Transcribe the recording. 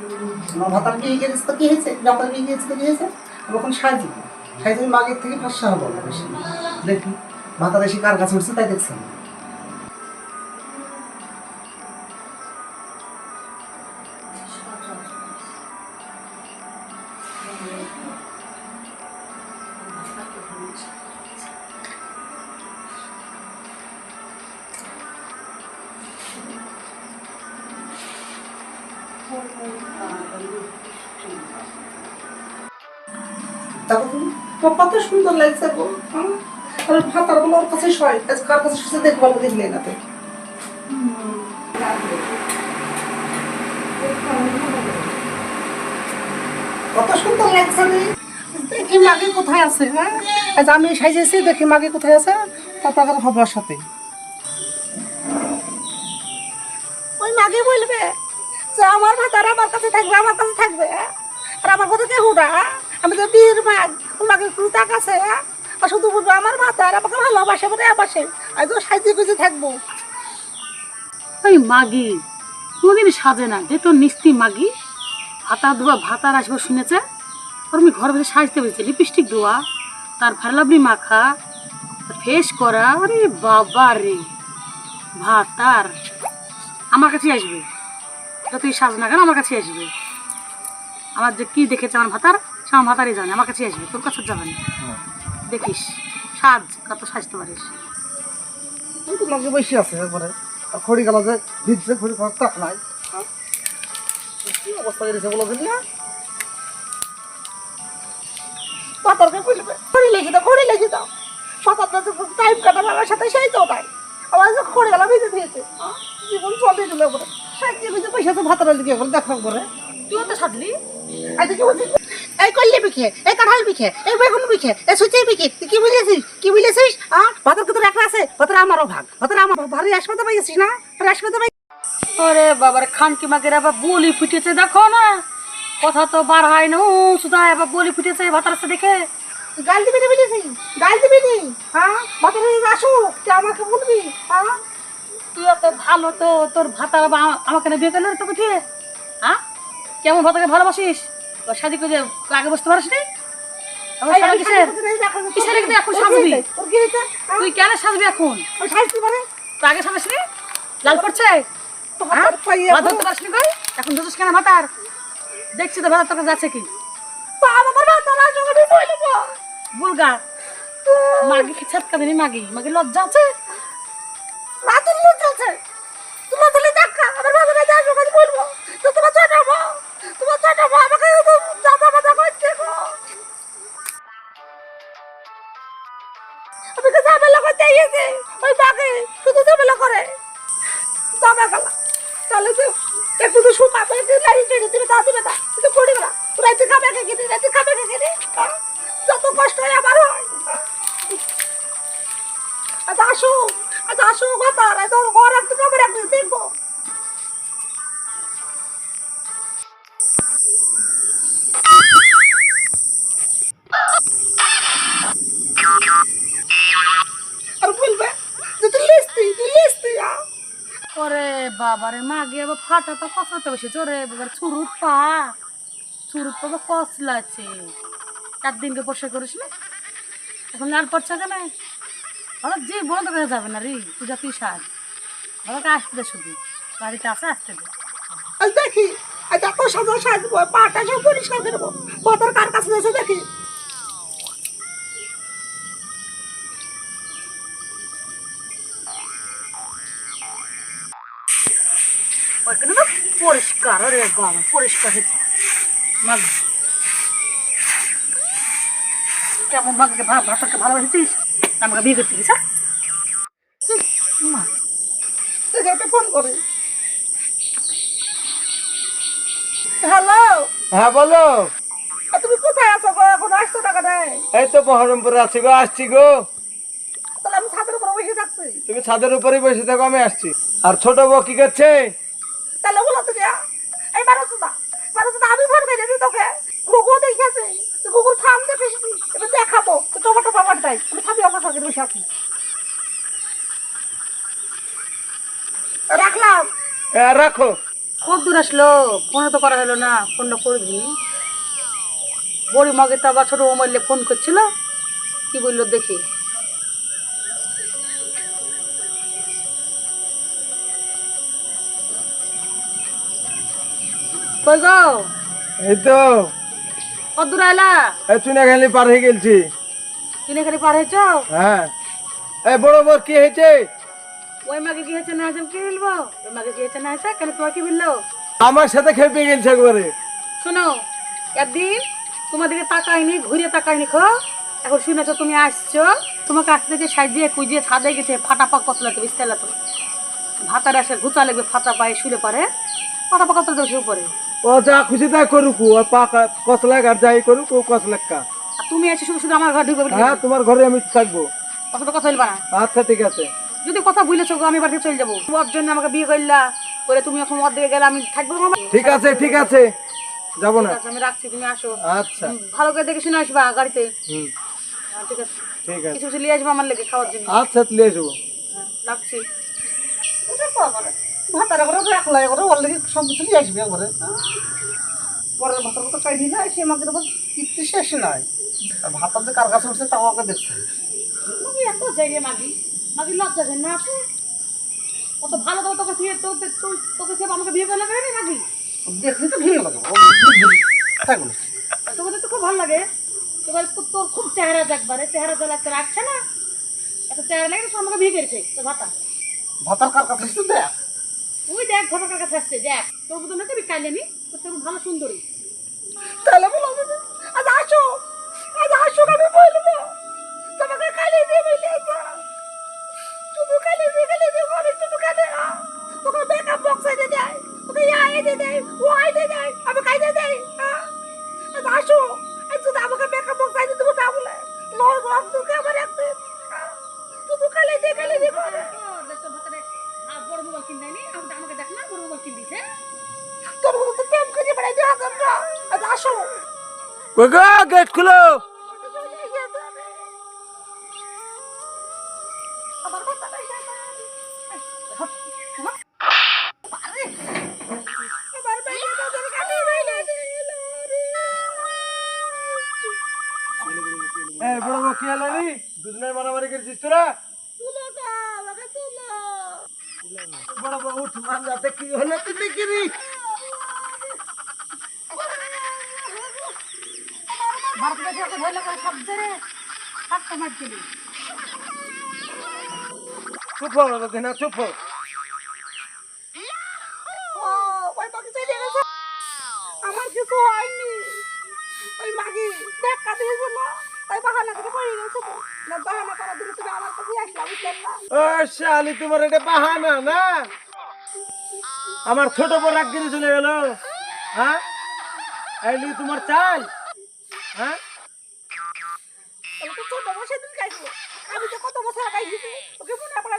আমার ভাতার বিয়ে গেছে তো কি হয়েছে, ভাতার বিয়ে গেছে তো কি হয়েছে, আমি এখন সাজি সাজি মাগের থেকে ফাঁসা হবো বেশি। দেখি ভাতার এসে কার কাছে উঠছে তাই দেখছেন। তারপর তুমি কত সুন্দর লাগছে গো, আর ভাতার বলে ওর কাছে শয়, আজ কার কাছে শুতে দেখবো দেখলে না তো। কত সুন্দর লাগছে রে, দেখি মাগে কোথায় আছে। হ্যাঁ আজ আমি সাইজেছি, দেখি মাগে কোথায় আছে, তারপর হবার সাথে ওই মাগে বলবে যে আমার ভাতার আমার কাছে থাকবে, আমার কাছে থাকবে। আর আমার কথা কে হুডা, আমি তো বীর ভাগ, ওর মাগে একটু তাক আছে। আর শুধু বলবো আমার ভাতার আমাকে ভালোবাসে বলে আবাসে, আজ তো সাইজে গুজে থাকবো। ওই মাগি কোনদিন সাজে না যে তোর নিস্তি মাগি। ভাতার ধোয়া ভাতার আসবো শুনেছে, ওর আমি ঘর ভেতরে সাজতে পেরেছি, লিপস্টিক ধোয়া, তার ভারলাবলি মাখা, ফেস করা। আরে বাবা রে, ভাতার আমার কাছে আসবে, যতই সাজ না কেন আমার কাছে আসবে। আমার যে কি দেখেছে আমার ভাতার, সে আমার ভাতারই জানে, আমার কাছে আসবে, তোর কাছে যাবে না। দেখিস সাজ কত সাজতে পারিস। কিন্তু মাগে বসে আছে একবারে, খড়ি গেল যে ভিজছে, খড়ি খাওয়ার তাক নাই। কি অবস্থা করেছে বলো দিন না, পাতারকে বলবে খড়ি লেগে দাও, খড়ি লেগে দাও। পাতারটা টাইম কাটার আমার সাথে সেই তো নাই, আমার যে খড়ি গেলা ভিজে দিয়েছে, জীবন চলে দিল করে সাজিয়ে গুজে পয়সা আছে ভাতার দিকে করে দেখা করে। তুইও তো সাজলি, আজকে কি বলছিস, এই কল্লি বিখে, এই কাঁঠাল বিখে, এই বেগুন বিখে, এই সুচি বিখে, তুই কি বুঝেছিস, কি বুঝেছিস? ভাতার কিন্তু একটা আছে, ভাতার আমারও ভাগ, ভাতার আমার ভারী আসপাতে পাইছিস না, আসপাতে পাই। ওরে বাবার খানকি মাগের আবার বলি ফুটেছে, দেখো না কথা তো বার হয় না, শুধু আবার বলি ফুটেছে ভাতার সাথে দেখে। গাল দিবি না বুঝেছিস, গাল দিবি নি। ভাতার আসুক তুই আমাকে বলবি। তুই এত ভালো তো, তোর ভাতার আমাকে না বিয়ে করলে তোকে দিয়ে। কেমন ভাতাকে ভালোবাসিস, তোর শাদি করে আগে বসতে পারিস নি? এখন সাজবি তুই, কেন সাজবি এখন? তুই আগে সাজাস নি, লাল পড়ছে ধরতে পারিস নি কই, এখন ধরছিস কেন ভাতার? দেখছি তো ভাতার তোকে যাচ্ছে কি বুলগা মাগি কি ছাতকা দিনি, মাগি মাগি লজ্জা আছে না, তোর লজ্জা আছে, তোমার তাহলে দেখা আমার বাজারে যা সকাল বলবো তো তোমার ছোট বউ, তোমার ছোট বউ আমাকে জামা বাঁধা করছে গো। আমি তো ঝামেলা করতে গিয়েছি, ওই বাকি শুধু ঝামেলা করে জামা গেলা। তাহলে তো একটু তো সুমা পেয়ে লাড়ি টেনে দিবে, তা দিবে না, কিন্তু পড়ি গেলা রাইতে খাবে কে কিনে, রাইতে খাবে কে কিনে, যত কষ্ট হয় আমার হয়। আচ্ছা আসো, আচ্ছা আসো ভাতার, আজ ওর ঘর একটু যাবে একদিন দেখবো। আর বলবে যে তুই লিস্তি, তুই লিস্তি। ওরে বাবারে মাগি আবার ফাটা তো কষাতে বসেছে, ওরে বাবার ছুরুত পা, ছুরুত পা কসলাছে, একদিনকে পরিষ্কার করিস না, এখন লাল পড়ছে কেন? আমার যে বন্ধ করা যাবে না রে, তুই যা তুই সাজ, আমাকে আসতে দে, শুধু বাড়িতে আসে আসতে দে। আজ দেখি, আজ এত সাজা সাজবো, পাটা সব পরিষ্কার করবো, ভাতার কার কাছে এসে দেখি। ওইখানে না পরিষ্কার, রে বাবা পরিষ্কার হয়েছে। মাগ কেমন মাকে ভাতাকে ভালোবাসিস, আমাকে বিয়ে করতে গেছিস? একটা ফোন করে। হ্যালো, হ্যাঁ বলো। তুমি কোথায় আছো গো, এখন আসছো টাকা নেই? এই তো বহরমপুরে আছি গো, আসছি গো। তাহলে আমি ছাদের উপর বসে থাকছি। তুমি ছাদের উপরেই বসে থাকো, আমি আসছি। আর ছোট বউ কি করছে? তাহলে বলো তুমি এই বারোটা আমি ফোন করেছি তোকে, গুগল দেখেছি, গুগল থাম দেখিস, এবার দেখাবো তো টমেটো পাবার তাই আমি ছাদে অবসর করে বসে আছি। রাখলাম। রাখো। কত দূর আসলো, ফোনও তো করা হলো না, ফোনটা করবি। বড়ি মগে তো আবার ছোট মোবাইলে ফোন করছিল, কি বললো দেখি। কই গো, এই তো কত দূর আলা? এই চুনাখালি পার হয়ে গেছি। কিনে খালি পার হয়েছ? হ্যাঁ। এই বড় বড় কি হয়েছে? ওই মাকে কি হয়েছে না হয়েছে কি বলবো? ওই মাকে কি হয়েছে না হয়েছে কেন, তোমার কি বললো? আমার সাথে খেপে গেছে একবারে। শোনো, একদিন তোমাদেরকে তাকাইনি, ঘুরে তাকাইনি খো, এখন শুনেছো তুমি আসছো, তোমাকে আসতে থেকে সাজিয়ে কুজিয়ে ছাদে গেছে ফাটা পাক কতলাতে বিস্তার তো ভাতার আসে ঘুচা লাগবে, ফাতা পায়ে শুলে পারে ফাটা পাক কতলাতে শুয়ে পড়ে। ও যা খুশি তাই করুক, ও পাকা কসলাক আর যাই করুক, ও কসলাক কা। আর তুমি এসে শুধু শুধু আমার ঘর ঢুকে হ্যাঁ, তোমার ঘরে আমি থাকবো। কত তো কথা বলবা না। আচ্ছা ঠিক আছে। যদি কথা ভুলেছো গো, আমি বাড়িতে চলে যাবো। তোমার জন্য আমাকে বিয়ে করলা বলে তুমি এখন মদ দিকে গেলে আমি থাকবো না। ঠিক আছে ঠিক আছে, যাবো না। ঠিক আছে, আমি রাখছি, তুমি আসো। আচ্ছা। ভালো করে দেখে শুনে আসবা গাড়িতে। হুম, ঠিক আছে, ঠিক আছে। কিছু কিছু নিয়ে আসবো আমার লেগে খাওয়ার জন্য। আচ্ছা তুলে আসবো। রাখছি। ভাতারা করে একলা করে অলরেডি সব কিছু নিয়ে আসবে একবারে। পরের ভাতার মতো খাই দিয়ে সে আমাকে দেবো কিচ্ছু শেষ নাই। আর ভাতার যে কার কাছে উঠছে তাও আমাকে দেখছে। তুমি এত জায়গা মাগি, মাগি লজ্জা দেন না আছে? কত ভালো দাও তোকে ফিরে তোকে তোকে সব আমাকে বিয়ে করলে কেন মাগি? দেখলি তো ভিড় লাগে থাকবো না। তোকে তো খুব ভালো লাগে। এবার তোর খুব চেহারা দেখবারে, চেহারা তো লাগতে রাখছে না, এত চেহারা লাগে তো আমাকে বিয়ে করেছে তো ভাতা। ভাতার কার কাছে উঠছে দেখ। তুই দেখ ঘটনার কাছে আসছে, দেখ তোর মতো না কবি কাইলেনি, তোর তো ভালো সুন্দরী। তাহলে বলো আজ আসো, আজ আসো আমি বলবো তোমাকে কালি দিয়ে মিলিয়েছে। শুধু কালি দিয়ে ঘরে শুধু কালি তোকে মেকআপ বক্স এনে দেয়, তোকে ইয়া এনে দেয়, ও এনে দেয়, আমি খাইতে দেয়। আজ আসো, আজ যদি আমাকে মেকআপ বক্স এনে দেবো না বলে লয় রং তোকে আমার একদিন শুধু কালি দিয়ে ঘরে। বড় মোবাইল কিনে দেয়নি, আমাকে দেখ না বড় মোবাইল কিনে দিছে। তোর মতো তো প্রেম করে বেড়াই দিয়ে হাজার না। আজ আসো। কই গো, গেট খুলো। আমার কথা নাই এই বড় বড় কি হলো রে? দুজনে মারামারি করছিস তোরা? বড় বড় উঠ, মান যাতে কি হলো তুই দেখি রে। ভারত দেশে ওকে ধরলে করে সব ধরে থাকতে মার দিলি। চুপ হো না দেনা, চুপ হো। আমার কিছু হয়নি, ওই মাগি দেখা দিয়েছিল তাই বাহানা করে পড়ে গেছে। না বাহানা করার দিকে তুমি আমার কাছে আসলা, বুঝলেন না? ও শালি, তোমার এটা বাহানা না? আমার ছোট বড় রাগ করে চলে গেল। হ্যাঁ, এইলি তোমার চাল? হ্যাঁ, আমি তো ছোট বসে দিন খাইছি, আমি তো কত বছর খাইছি, ওকে মনে পড়ে